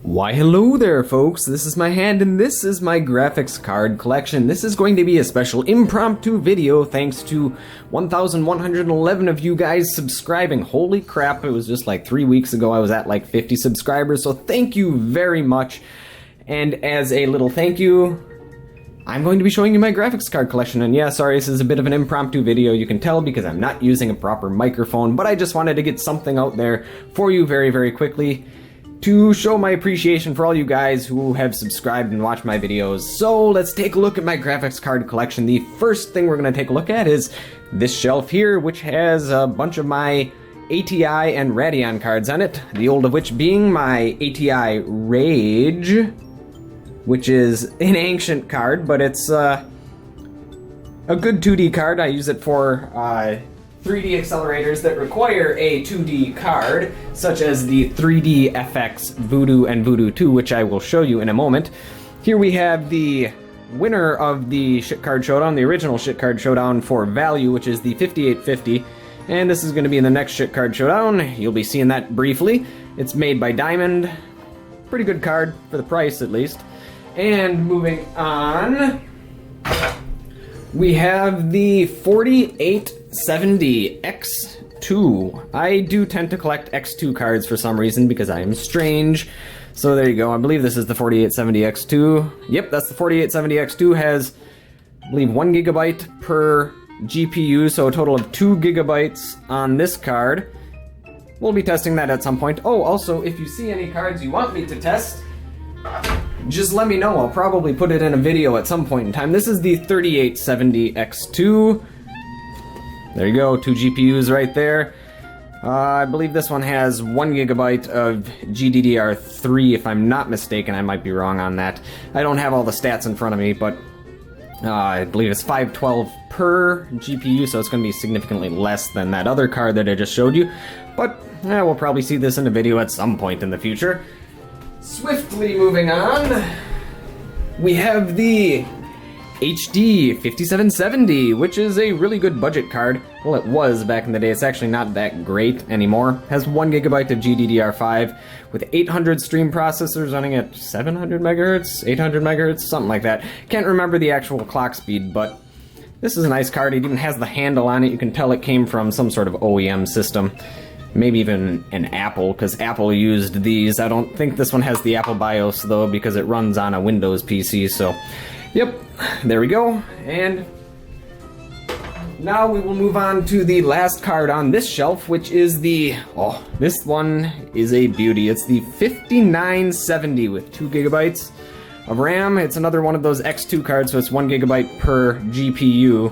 Why hello there folks, this is my hand and this is my graphics card collection. This is going to be a special impromptu video thanks to 1,111 of you guys subscribing. Holy crap, it was just like 3 weeks ago I was at like 50 subscribers, so thank you very much. And as a little thank you, I'm going to be showing you my graphics card collection. And yeah, sorry, this is a bit of an impromptu video, you can tell because I'm not using a proper microphone, but I just wanted to get something out there for you very quickly to show my appreciation for all you guys who have subscribed and watched my videos. So let's take a look at my graphics card collection. The first thing we're going to take a look at is this shelf here, which has a bunch of my ATI and Radeon cards on it, the old of which being my ATI Rage, which is an ancient card, but it's a good 2D card. I use it for 3D accelerators that require a 2D card, such as the 3D FX Voodoo and Voodoo 2, which I will show you in a moment. Here we have the winner of the Shit Card Showdown, the original Shit Card Showdown for value, which is the 5850, and this is going to be in the next Shit Card Showdown. You'll be seeing that briefly. It's made by Diamond. Pretty good card, for the price at least. And moving on, we have the 4870 X2. I do tend to collect X2 cards for some reason because I am strange. So there you go. I believe this is the 4870 X2. Yep, that's the 4870 X2. Has, I believe, 1 GB per GPU, so a total of 2 GB on this card. We'll be testing that at some point. Oh, also, if you see any cards you want me to test, just let me know. I'll probably put it in a video at some point in time. This is the 3870 X2. There you go, 2 GPUs right there. I believe this one has 1 GB of GDDR3, if I'm not mistaken. I might be wrong on that. I don't have all the stats in front of me, but I believe it's 512 per GPU, so it's going to be significantly less than that other card that I just showed you. But we'll probably see this in a video at some point in the future. Swiftly moving on, we have the HD 5770, which is a really good budget card. Well, it was back in the day. It's actually not that great anymore. Has 1 GB of GDDR5 with 800 stream processors running at 700 megahertz, 800 megahertz, something like that. Can't remember the actual clock speed, but this is a nice card. It even has the handle on it. You can tell it came from some sort of OEM system. Maybe even an Apple, because Apple used these. I don't think this one has the Apple BIOS, though, because it runs on a Windows PC, so yep, there we go. And now we will move on to the last card on this shelf, which is the, oh, this one is a beauty. It's the 5970 with 2 GB of RAM. It's another one of those X2 cards, so it's 1 GB per GPU.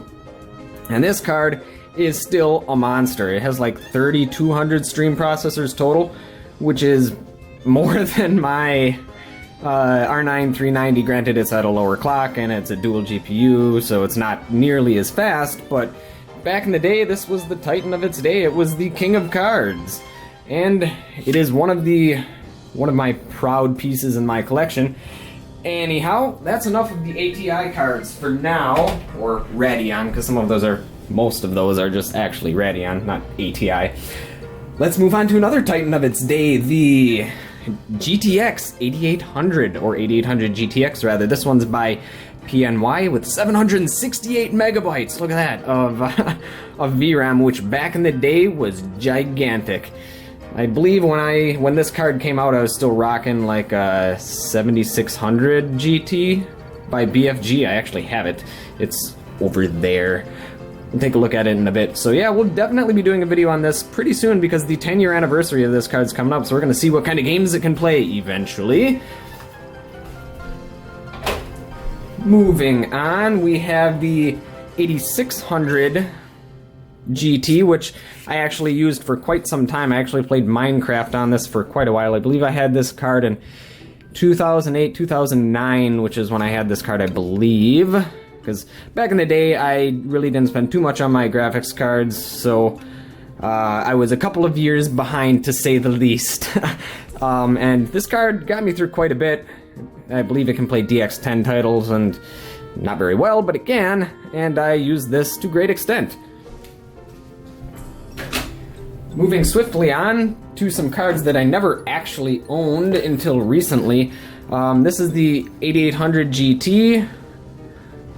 And this card is still a monster. It has like 3,200 stream processors total, which is more than my R9 390. Granted, it's at a lower clock and it's a dual GPU, so it's not nearly as fast, but back in the day, this was the titan of its day. It was the king of cards, and it is one of my proud pieces in my collection. Anyhow, that's enough of the ATI cards for now, or Radeon, because most of those are just actually Radeon, not ATI. Let's move on to another titan of its day, the GTX 8800, or 8800 GTX rather. This one's by PNY with 768 megabytes, look at that, of VRAM, which back in the day was gigantic. I believe when this card came out, I was still rocking like a 7600 GT by BFG. I actually have it. It's over there. We'll take a look at it in a bit. So yeah, we'll definitely be doing a video on this pretty soon because the 10-year anniversary of this card's coming up, so we're going to see what kind of games it can play eventually. Moving on, we have the 8600 GT, which I actually used for quite some time. I actually played Minecraft on this for quite a while. I believe I had this card in 2008, 2009, which is when I had this card, I believe. Because back in the day, I really didn't spend too much on my graphics cards, so I was a couple of years behind, to say the least. And this card got me through quite a bit. I believe it can play DX10 titles, and not very well, but it can, and I use this to great extent. Moving swiftly on to some cards that I never actually owned until recently. This is the 8800 GT,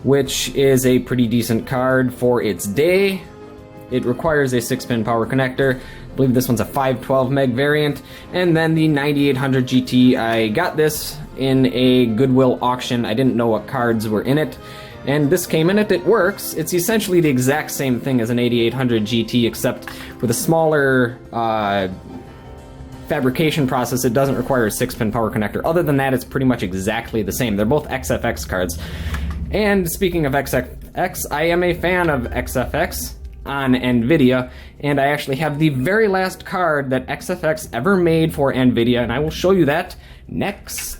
which is a pretty decent card for its day. It requires a 6-pin power connector. I believe this one's a 512 meg variant. And then the 9800 GT, I got this in a Goodwill auction. I didn't know what cards were in it. And this came in it, it works. It's essentially the exact same thing as an 8800 GT, except with a smaller fabrication process. It doesn't require a 6-pin power connector. Other than that, it's pretty much exactly the same. They're both XFX cards. And speaking of XFX, I am a fan of XFX on Nvidia, and I actually have the very last card that XFX ever made for Nvidia, and I will show you that next.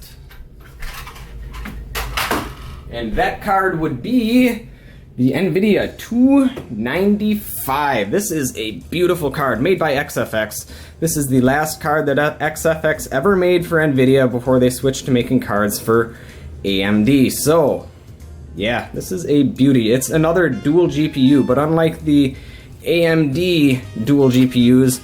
And that card would be the Nvidia 295. This is a beautiful card made by XFX. This is the last card that XFX ever made for Nvidia before they switched to making cards for AMD. So, yeah, this is a beauty. It's another dual GPU, but unlike the AMD dual GPUs,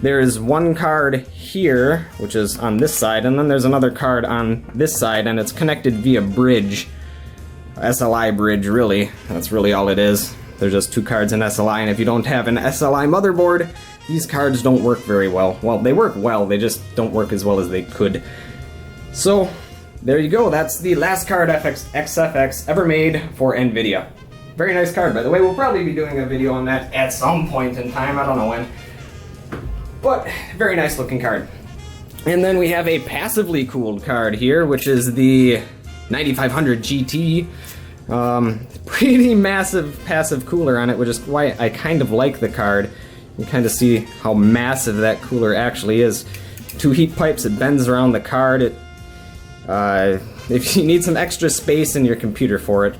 there's one card here, which is on this side, and then there's another card on this side, and it's connected via bridge. SLI bridge, really. That's really all it is. There's just two cards in SLI, and if you don't have an SLI motherboard, these cards don't work very well. Well, they work well, they just don't work as well as they could. So, there you go. That's the last card XFX ever made for Nvidia. Very nice card, by the way. We'll probably be doing a video on that at some point in time. I don't know when. But, very nice looking card. And then we have a passively cooled card here, which is the 9500 GT. Pretty massive passive cooler on it, which is why I kind of like the card. You kind of see how massive that cooler actually is. Two heat pipes, it bends around the card. If you need some extra space in your computer for it,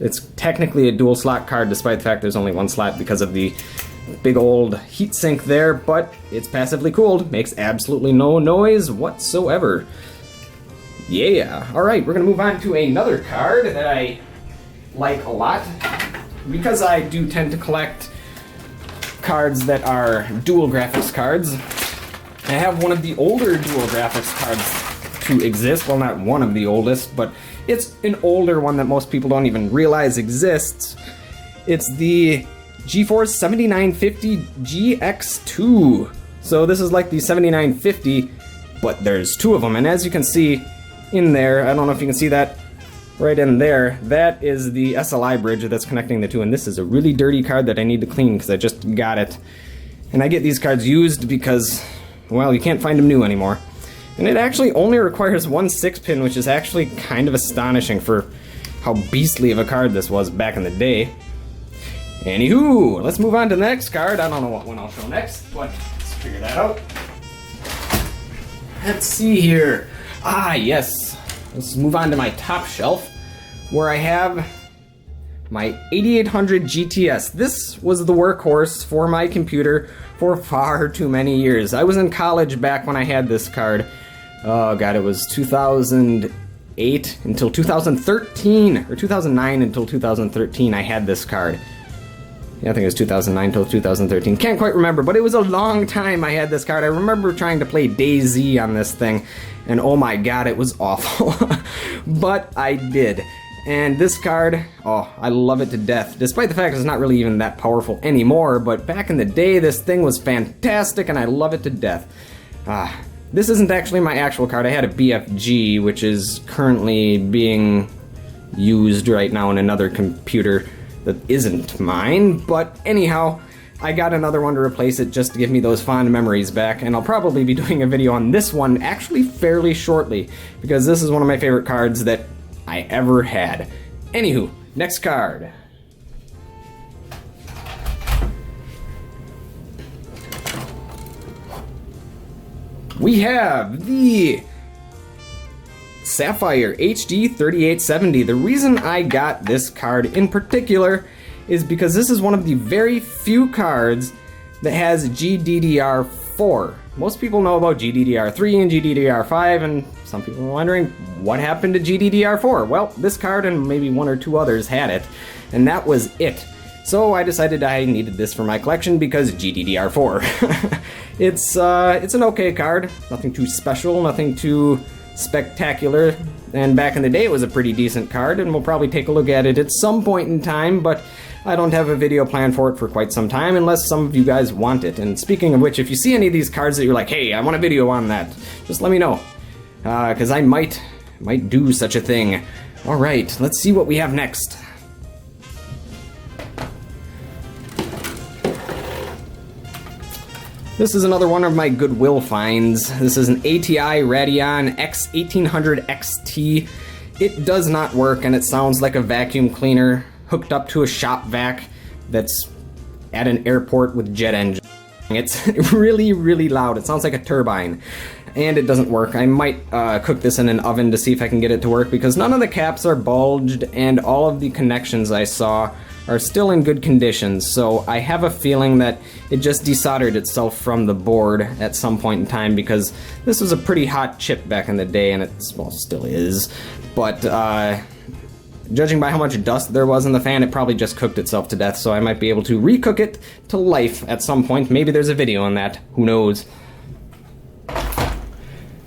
it's technically a dual slot card, despite the fact there's only one slot because of the big old heatsink there, but it's passively cooled, makes absolutely no noise whatsoever. Yeah, alright, we're gonna move on to another card that I like a lot. Because I do tend to collect cards that are dual graphics cards, I have one of the older dual graphics cards to exist. Well, not one of the oldest, but it's an older one that most people don't even realize exists. It's the GeForce 7950 GX2. So this is like the 7950, but there's two of them, and as you can see in there, I don't know if you can see that right in there, that is the SLI bridge that's connecting the two, and this is a really dirty card that I need to clean because I just got it. And I get these cards used because, well, you can't find them new anymore. And it actually only requires one 6-pin, which is actually kind of astonishing for how beastly of a card this was back in the day. Anywho, let's move on to the next card. I don't know what one I'll show next, but let's figure that out. Let's see here. Ah, yes. Let's move on to my top shelf, where I have my 8800 GTS. This was the workhorse for my computer for far too many years. I was in college back when I had this card. Oh god, it was 2008 until 2013, or 2009 until 2013 I had this card. Yeah, I think it was 2009 till 2013. Can't quite remember, but it was a long time I had this card. I remember trying to play DayZ on this thing, and oh my god, it was awful. But I did. And this card, oh, I love it to death. Despite the fact it's not really even that powerful anymore, but back in the day, this thing was fantastic, and I love it to death. This isn't actually my actual card. I had a BFG, which is currently being used right now in another computer that isn't mine, but anyhow, I got another one to replace it just to give me those fond memories back, and I'll probably be doing a video on this one actually fairly shortly, because this is one of my favorite cards that I ever had. Anywho, next card. We have the Sapphire HD 3870. The reason I got this card in particular is because this is one of the very few cards that has GDDR4. Most people know about GDDR3 and GDDR5, and some people are wondering what happened to GDDR4. Well, this card and maybe one or two others had it, and that was it. So I decided I needed this for my collection because GDDR4. It's an okay card, nothing too special, nothing too spectacular, and back in the day it was a pretty decent card, and we'll probably take a look at it at some point in time, but I don't have a video planned for it for quite some time unless some of you guys want it. And speaking of which, if you see any of these cards that you're like, hey, I want a video on that, just let me know, because I might do such a thing. Alright, let's see what we have next. This is another one of my Goodwill finds. This is an ATI Radeon X1800 XT. It does not work, and it sounds like a vacuum cleaner hooked up to a shop vac that's at an airport with jet engine. It's really, really loud. It sounds like a turbine, and it doesn't work. I might cook this in an oven to see if I can get it to work, because none of the caps are bulged, and all of the connections I saw are still in good condition, so I have a feeling that it just desoldered itself from the board at some point in time, because this was a pretty hot chip back in the day, and it, well, still is, but judging by how much dust there was in the fan, it probably just cooked itself to death, so I might be able to recook it to life at some point. Maybe there's a video on that, who knows.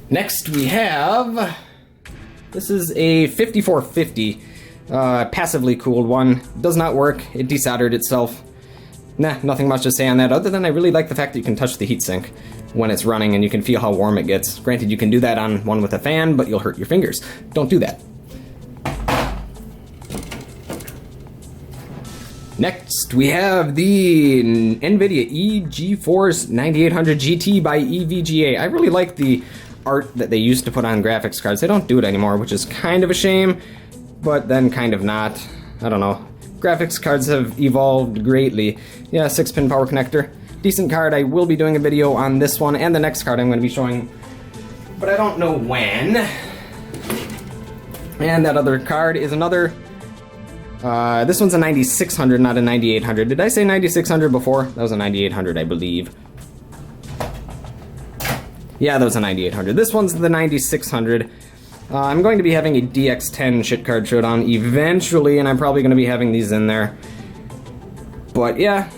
Next we have, this is a 5450. Passively cooled one. Does not work. It desoldered itself. Nah, nothing much to say on that, other than I really like the fact that you can touch the heatsink when it's running and you can feel how warm it gets. Granted, you can do that on one with a fan, but you'll hurt your fingers. Don't do that. Next, we have the Nvidia GeForce 9800 GT by EVGA. I really like the art that they used to put on graphics cards. They don't do it anymore, which is kind of a shame, but then kind of not. I don't know. Graphics cards have evolved greatly. Yeah, 6-pin power connector. Decent card. I will be doing a video on this one and the next card I'm going to be showing, but I don't know when. And that other card is another... this one's a 9600, not a 9800. Did I say 9600 before? That was a 9800, I believe. Yeah, that was a 9800. This one's the 9600. I'm going to be having a DX10 shit card showdown eventually, and I'm probably going to be having these in there. But yeah,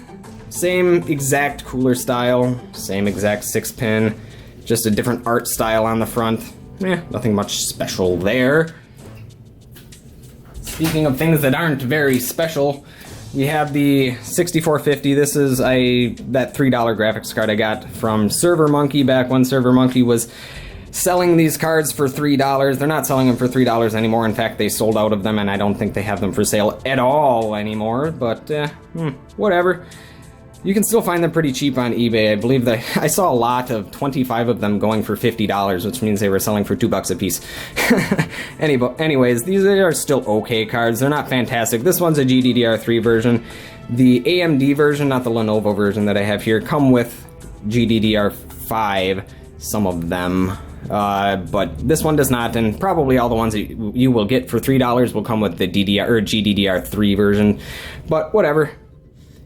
same exact cooler style, same exact 6-pin, just a different art style on the front. Nothing much special there. Speaking of things that aren't very special, we have the 6450. This is that $3 graphics card I got from Server Monkey back when Server Monkey was selling these cards for $3. They're not selling them for $3 anymore. In fact, they sold out of them, and I don't think they have them for sale at all anymore, but whatever. You can still find them pretty cheap on eBay. I believe that I saw a lot of 25 of them going for $50, which means they were selling for $2 a piece. Anyways, these are still okay cards. They're not fantastic. This one's a GDDR3 version. The AMD version, not the Lenovo version that I have here, come with GDDR5, some of them. But this one does not, and probably all the ones that you will get for $3 will come with the GDDR3 version. But whatever.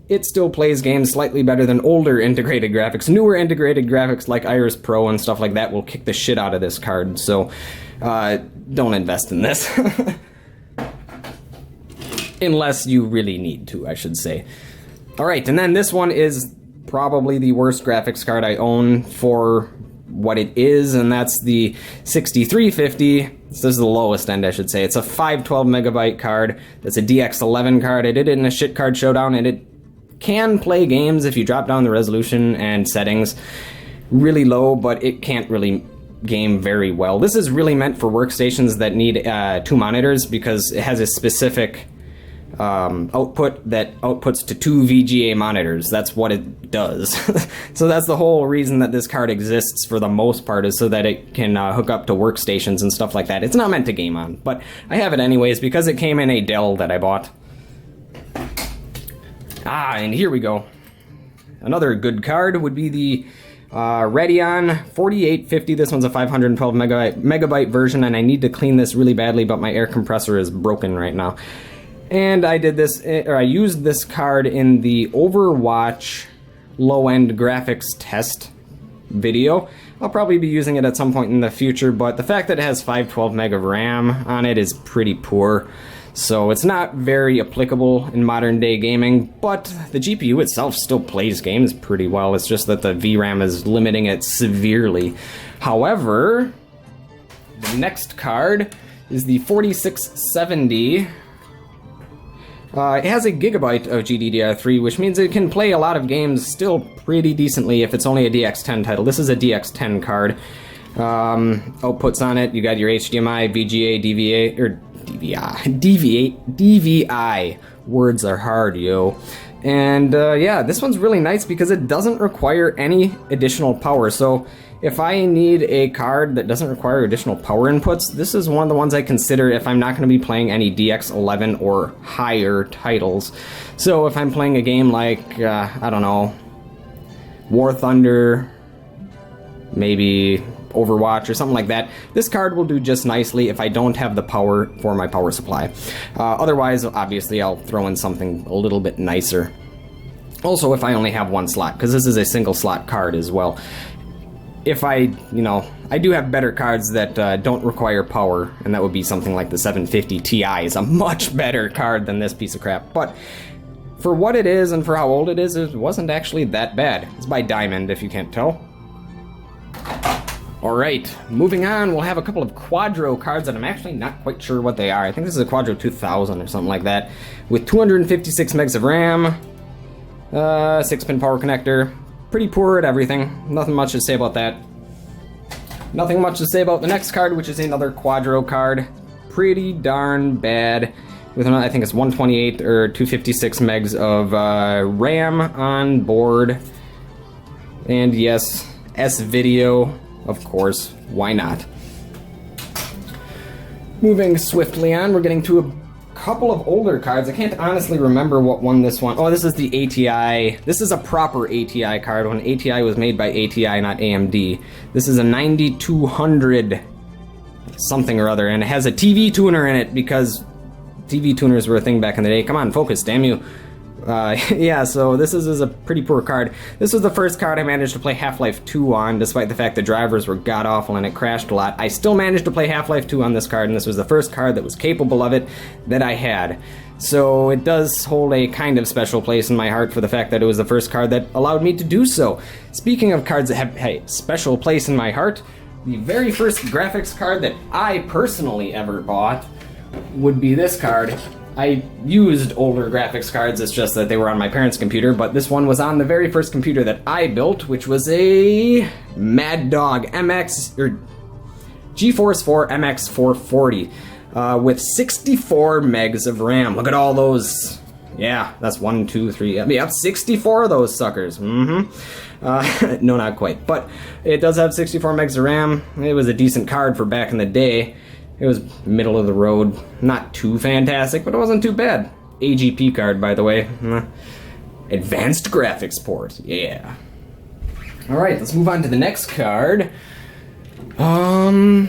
It still plays games slightly better than older integrated graphics. Newer integrated graphics like Iris Pro and stuff like that will kick the shit out of this card, so don't invest in this. Unless you really need to, I should say. Alright, and then this one is probably the worst graphics card I own for what it is, and that's the 6350. This is the lowest end, I should say. It's a 512 megabyte card. That's a DX11 card. I did it in a shit card showdown, and it can play games if you drop down the resolution and settings really low, but it can't really game very well. This is really meant for workstations that need 2 monitors, because it has a specific output that outputs to 2 VGA monitors. That's what it does. So that's the whole reason that this card exists for the most part, is so that it can hook up to workstations and stuff like that. It's not meant to game on, but I have it anyways because it came in a Dell that I bought. And here we go. Another good card would be the Radeon 4850. This one's a 512 megabyte version, and I need to clean this really badly, but my air compressor is broken right now. And I did this, or I used this card in the Overwatch low-end graphics test video. I'll probably be using it at some point in the future, but the fact that it has 512 meg of RAM on it is pretty poor. So it's not very applicable in modern day gaming, but the GPU itself still plays games pretty well. It's just that the VRAM is limiting it severely. However, the next card is the 4670. It has a gigabyte of GDDR3, which means it can play a lot of games still pretty decently if it's only a DX10 title. This is a DX10 card. Outputs on it, you got your HDMI, VGA, DVA, or DVI. Words are hard, yo. And yeah, this one's really nice because it doesn't require any additional power. So if I need a card that doesn't require additional power inputs, this is one of the ones I consider if I'm not going to be playing any DX11 or higher titles. So if I'm playing a game like, I don't know, War Thunder, maybe Overwatch or something like that, this card will do just nicely if I don't have the power for my power supply. Otherwise, obviously, I'll throw in something a little bit nicer. Also, if I only have one slot, because this is a single slot card as well. If I do have better cards that don't require power, and that would be something like the 750 Ti is a much better card than this piece of crap. But for what it is and for how old it wasn't actually that bad. It's by Diamond, if you can't tell. Alright, moving on, we'll have a couple of Quadro cards that I'm actually not quite sure what they are. I think this is a Quadro 2000 or something like that, with 256 megs of RAM, 6-pin power connector. Pretty poor at everything. Nothing much to say about that. Nothing much to say about the next card, which is another Quadro card. Pretty darn bad. With I think it's 128 or 256 megs of RAM on board. And yes, S-Video, of course. Why not? Moving swiftly on, we're getting to a couple of older cards. I can't honestly remember what one this one. Oh, this is the ATI. This is a proper ATI card when ATI was made by ATI, not AMD. This is a 9200 something or other, and it has a TV tuner in it because TV tuners were a thing back in the day. Come on, focus, damn you. Yeah, so this is a pretty poor card. This was the first card I managed to play Half-Life 2 on, despite the fact the drivers were god-awful and it crashed a lot. I still managed to play Half-Life 2 on this card, and this was the first card that was capable of it that I had. So it does hold a kind of special place in my heart for the fact that it was the first card that allowed me to do so. Speaking of cards that have a special place in my heart, the very first graphics card that I personally ever bought would be this card. I used older graphics cards, it's just that they were on my parents' computer, but this one was on the very first computer that I built, which was a Mad Dog MX, or GeForce 4 MX 440, with 64 megs of RAM. Look at all those. Yeah, that's 1, 2, 3, yep, 64 of those suckers. No, not quite, but it does have 64 megs of RAM. It was a decent card for back in the day. It was middle of the road, not too fantastic, but it wasn't too bad. AGP card, by the way. Advanced graphics port, yeah. Alright, let's move on to the next card. Oh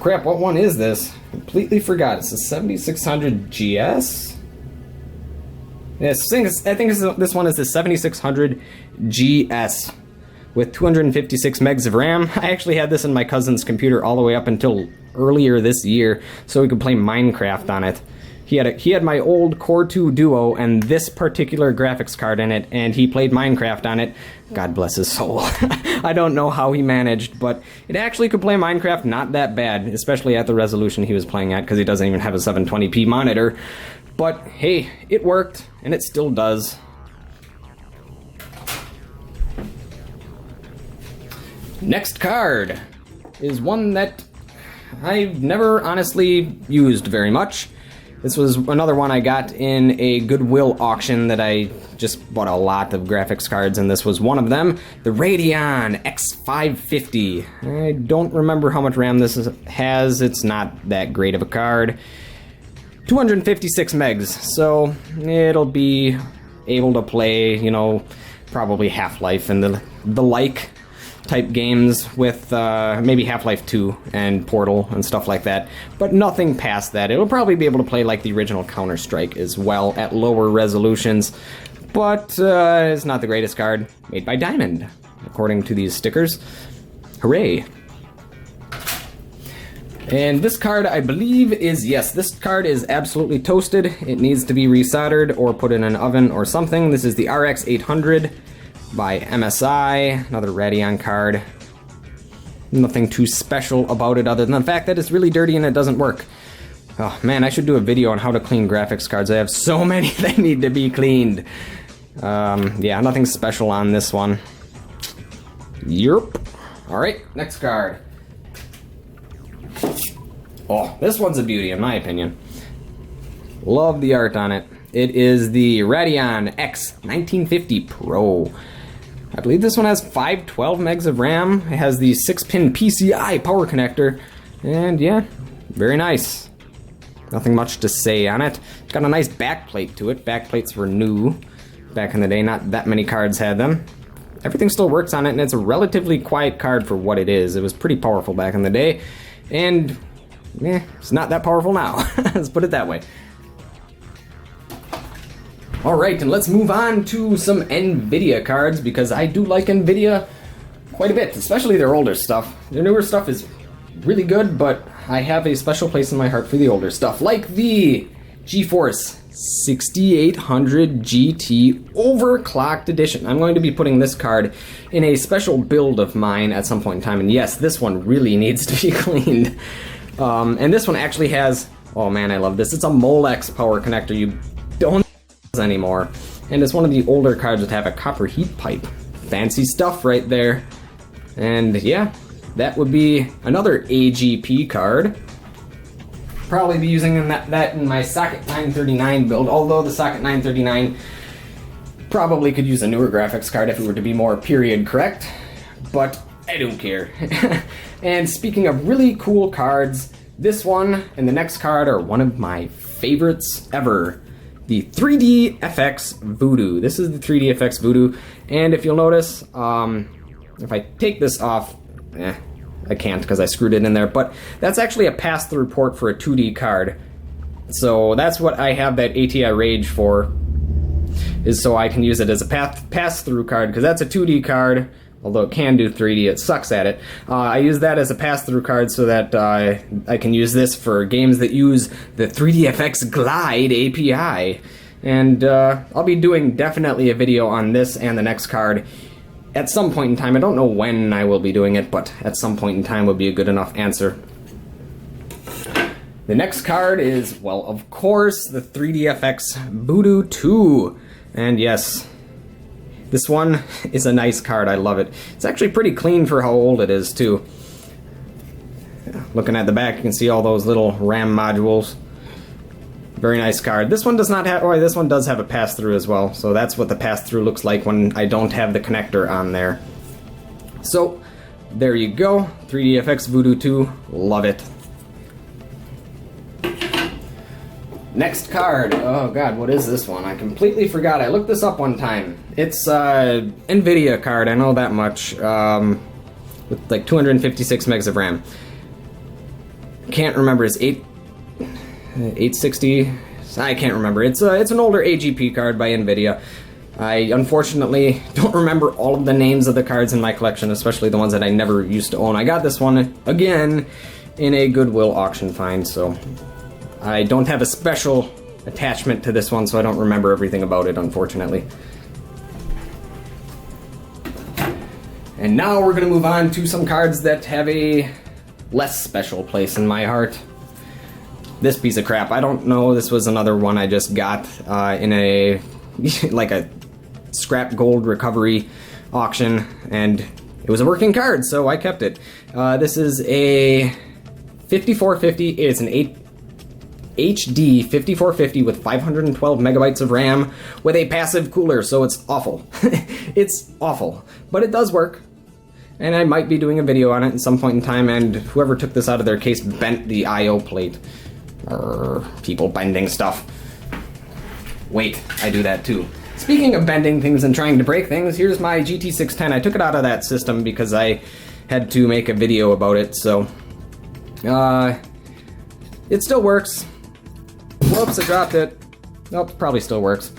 crap, what one is this? Completely forgot. It's a 7600 GS? Yes, I think this one is the 7600 GS with 256 megs of RAM. I actually had this in my cousin's computer all the way up until earlier this year, so we could play Minecraft on it. He had my old Core 2 Duo and this particular graphics card in it, and he played Minecraft on it. God bless his soul. I don't know how he managed, but it actually could play Minecraft not that bad, especially at the resolution he was playing at, because he doesn't even have a 720p monitor. But hey, it worked, and it still does. Next card is one that I've never honestly used very much. This was another one I got in a Goodwill auction that I just bought a lot of graphics cards, and this was one of them, the Radeon X550. I don't remember how much RAM this has. It's not that great of a card. 256 megs, so it'll be able to play, probably Half-Life and the like type games with maybe Half-Life 2 and Portal and stuff like that, but nothing past that. It'll probably be able to play like the original Counter-Strike as well at lower resolutions, but it's not the greatest card made by Diamond, according to these stickers. Hooray! And this card, I believe, is, yes, this card is absolutely toasted. It needs to be resoldered or put in an oven or something. This is the RX 800 by MSI, another Radeon card. Nothing too special about it other than the fact that it's really dirty and it doesn't work. Oh man, I should do a video on how to clean graphics cards. I have so many that need to be cleaned. Yeah, nothing special on this one. Yerp. Alright, next card. Oh, this one's a beauty in my opinion. Love the art on it. It is the Radeon X 1950 Pro. I believe this one has 512 megs of RAM. It has the 6-pin PCI power connector. And yeah, very nice. Nothing much to say on it. It's got a nice backplate to it. Backplates were new back in the day. Not that many cards had them. Everything still works on it, and it's a relatively quiet card for what it is. It was pretty powerful back in the day. And it's not that powerful now. Let's put it that way. Alright, and let's move on to some Nvidia cards, because I do like Nvidia quite a bit, especially their older stuff. Their newer stuff is really good, but I have a special place in my heart for the older stuff, like the GeForce 6800 GT Overclocked Edition. I'm going to be putting this card in a special build of mine at some point in time, and yes, this one really needs to be cleaned. And this one actually has, oh man, I love this. It's a Molex power connector. You don't anymore, and it's one of the older cards that have a copper heat pipe. Fancy stuff right there. And yeah, that would be another AGP card. Probably be using that in my Socket 939 build, although the Socket 939 probably could use a newer graphics card if it were to be more period correct, but I don't care. And speaking of really cool cards, this one and the next card are one of my favorites ever. The 3DFX Voodoo. This is the 3DFX Voodoo, and if you'll notice, if I take this off, I can't because I screwed it in there, but that's actually a pass-through port for a 2D card. So that's what I have that ATI Rage for, is so I can use it as a pass-through card, because that's a 2D card, although it can do 3D, it sucks at it. I use that as a pass-through card so that I can use this for games that use the 3DFX Glide API. And I'll be doing definitely a video on this and the next card at some point in time. I don't know when I will be doing it, but at some point in time would be a good enough answer. The next card is, well, of course, the 3DFX Voodoo 2. And yes, this one is a nice card. I love it. It's actually pretty clean for how old it is, too. Looking at the back, you can see all those little RAM modules. Very nice card. This one does not have, oh, this one does have a pass-through as well, so that's what the pass-through looks like when I don't have the connector on there. So, there you go. 3DFX Voodoo 2. Love it. Next card. Oh god, what is this one? I completely forgot. I looked this up one time. It's a Nvidia card, I know that much, with like 256 megs of RAM. Can't remember, it's 860? I can't remember. It's an older AGP card by Nvidia. I unfortunately don't remember all of the names of the cards in my collection, especially the ones that I never used to own. I got this one, again, in a Goodwill auction find, so I don't have a special attachment to this one, so I don't remember everything about it, unfortunately. And now we're going to move on to some cards that have a less special place in my heart. This piece of crap, I don't know, this was another one I just got in a, like a scrap gold recovery auction, and it was a working card, so I kept it. This is a 5450, it's an HD 5450 with 512 megabytes of RAM with a passive cooler, so it's awful. It's awful, but it does work. And I might be doing a video on it at some point in time, and whoever took this out of their case bent the I/O plate. People bending stuff. Wait, I do that too. Speaking of bending things and trying to break things, here's my GT610. I took it out of that system because I had to make a video about it, so it still works. Whoops, I dropped it. Nope, probably still works.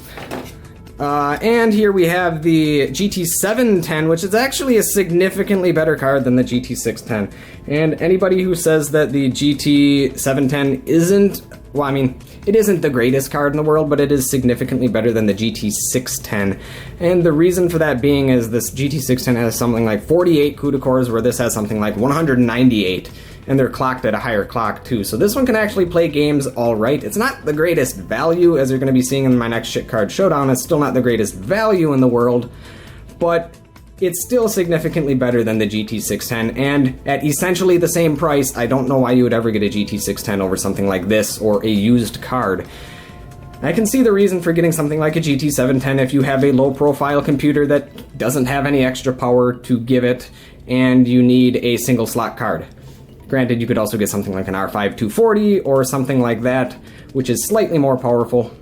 And here we have the GT710, which is actually a significantly better card than the GT610. And anybody who says that the GT710 isn't, well, I mean, it isn't the greatest card in the world, but it is significantly better than the GT610. And the reason for that being is this GT610 has something like 48 CUDA cores, where this has something like 198. And they're clocked at a higher clock too. So this one can actually play games alright. It's not the greatest value, as you're going to be seeing in my next shit card showdown. It's still not the greatest value in the world, but it's still significantly better than the GT610, and at essentially the same price. I don't know why you would ever get a GT610 over something like this or a used card. I can see the reason for getting something like a GT710 if you have a low-profile computer that doesn't have any extra power to give it, and you need a single-slot card. Granted, you could also get something like an R5-240 or something like that, which is slightly more powerful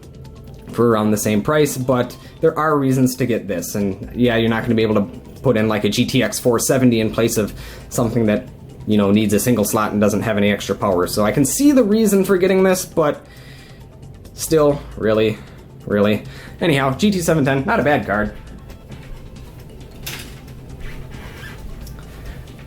for around the same price, but there are reasons to get this. And yeah, you're not going to be able to put in like a GTX 470 in place of something that, you know, needs a single slot and doesn't have any extra power. So I can see the reason for getting this, but still, really. Anyhow, GT710, not a bad card.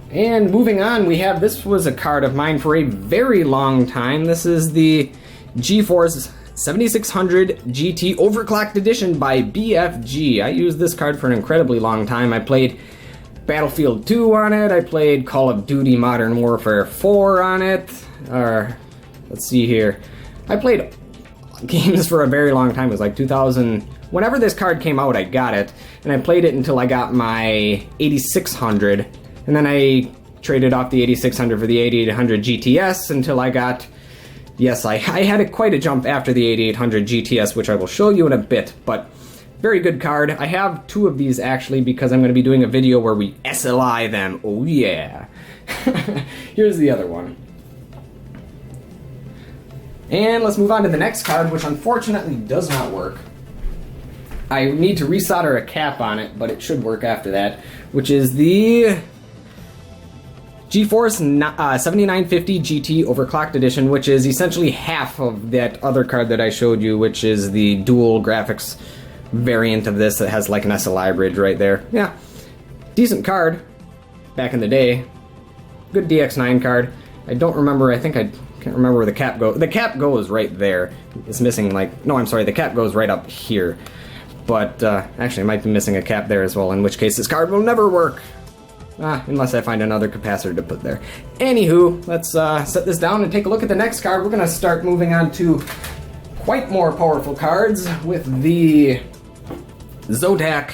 And moving on, we have, this was a card of mine for a very long time. This is the GeForce 7600 GT Overclocked Edition by BFG. I used this card for an incredibly long time. I played Battlefield 2 on it. I played Call of Duty Modern Warfare 4 on it. Let's see here. I played games for a very long time. It was like 2000. Whenever this card came out, I got it. And I played it until I got my 8600. And then I traded off the 8600 for the 8800 GTS until I got, yes, I had quite a jump after the 8800 GTS, which I will show you in a bit, but very good card. I have two of these actually because I'm going to be doing a video where we SLI them. Oh yeah. Here's the other one. And let's move on to the next card, which unfortunately does not work. I need to resolder a cap on it, but it should work after that, which is the GeForce 7950 GT Overclocked Edition, which is essentially half of that other card that I showed you, which is the dual graphics variant of this that has like an SLI bridge right there. Yeah, decent card back in the day. Good DX9 card. I don't remember, I can't remember where the cap goes. The cap goes right there. It's missing like, no, I'm sorry, the cap goes right up here. But actually, it might be missing a cap there as well, in which case this card will never work. Unless I find another capacitor to put there. Anywho, let's set this down and take a look at the next card. We're going to start moving on to quite more powerful cards with the Zotac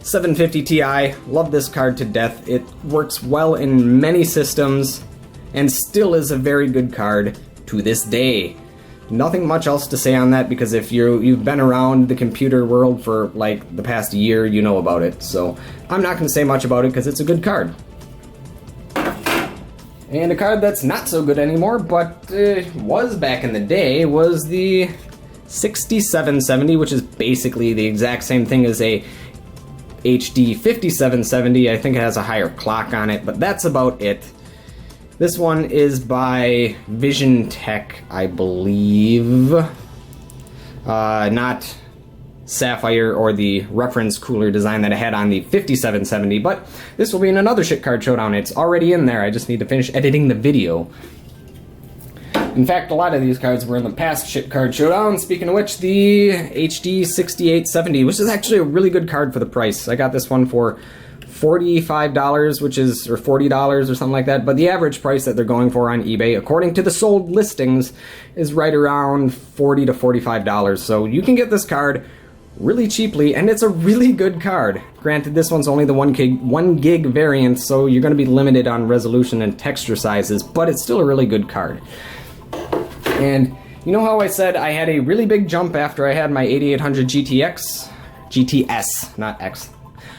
750 Ti. Love this card to death. It works well in many systems and still is a very good card to this day. Nothing much else to say on that, because if you've been around the computer world for like the past year, you know about it. So I'm not going to say much about it because it's a good card. And a card that's not so good anymore, but was back in the day, was the 6770, which is basically the exact same thing as a HD 5770. I think it has a higher clock on it, but that's about it. This one is by Vision Tech, I believe. Not Sapphire or the reference cooler design that I had on the 5770, but this will be in another shit card showdown. It's already in there. I just need to finish editing the video. In fact, a lot of these cards were in the past shit card showdown. Speaking of which, the HD 6870, which is actually a really good card for the price. I got this one for $45, which is, or $40 or something like that, but the average price that they're going for on eBay, according to the sold listings, is right around $40 to $45. So you can get this card really cheaply, and it's a really good card. Granted, this one's only the 1 gig variant, so you're going to be limited on resolution and texture sizes, but it's still a really good card. And you know how I said I had a really big jump after I had my 8800 GTS, not X.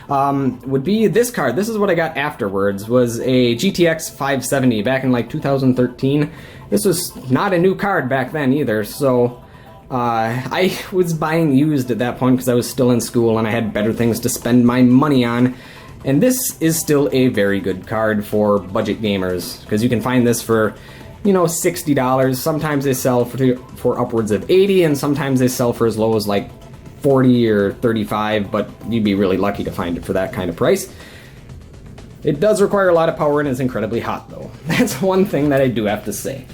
Would be this card. This is what I got afterwards, was a GTX 570 back in like 2013. This was not a new card back then either, so I was buying used at that point because I was still in school and I had better things to spend my money on. And this is still a very good card for budget gamers, because you can find this for, you know, $60. Sometimes they sell for upwards of $80, and sometimes they sell for as low as like 40 or 35, but you'd be really lucky to find it for that kind of price. It does require a lot of power and is incredibly hot though. That's one thing that I do have to say.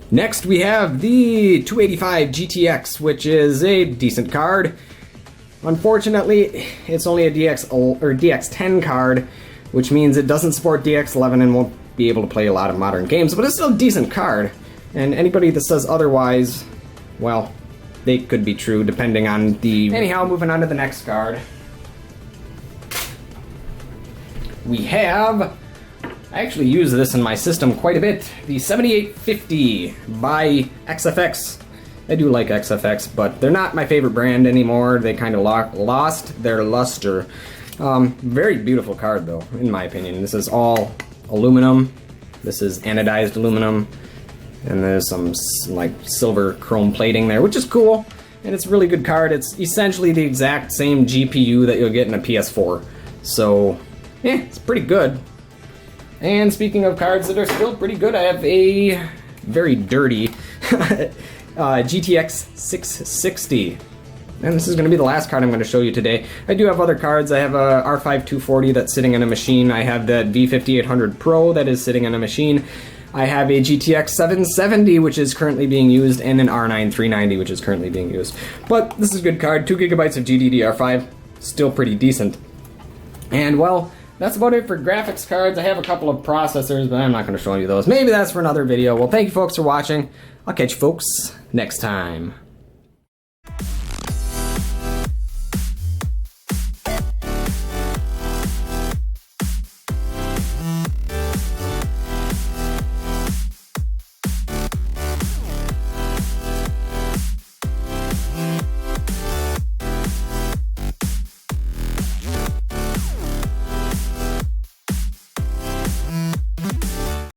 Next we have the 285 GTX, which is a decent card. Unfortunately, it's only a DX10 card, which means it doesn't support DX11 and won't be able to play a lot of modern games, but it's still a decent card. And anybody that says otherwise, well, they could be true depending on the... Anyhow, moving on to the next card. We have... I actually use this in my system quite a bit. The 7850 by XFX. I do like XFX, but they're not my favorite brand anymore. They kind of lost their luster. Very beautiful card, though, in my opinion. This is all aluminum. This is anodized aluminum. And there's some, like, silver chrome plating there, which is cool. And it's a really good card. It's essentially the exact same GPU that you'll get in a PS4. So, yeah, it's pretty good. And speaking of cards that are still pretty good, I have a very dirty GTX 660. And this is going to be the last card I'm going to show you today. I do have other cards. I have a R5 240 that's sitting in a machine. I have that V5800 Pro that is sitting in a machine. I have a GTX 770, which is currently being used, and an R9 390, which is currently being used. But this is a good card. 2 gigabytes of GDDR5. Still pretty decent. And, well, that's about it for graphics cards. I have a couple of processors, but I'm not going to show you those. Maybe that's for another video. Well, thank you folks for watching. I'll catch you folks next time.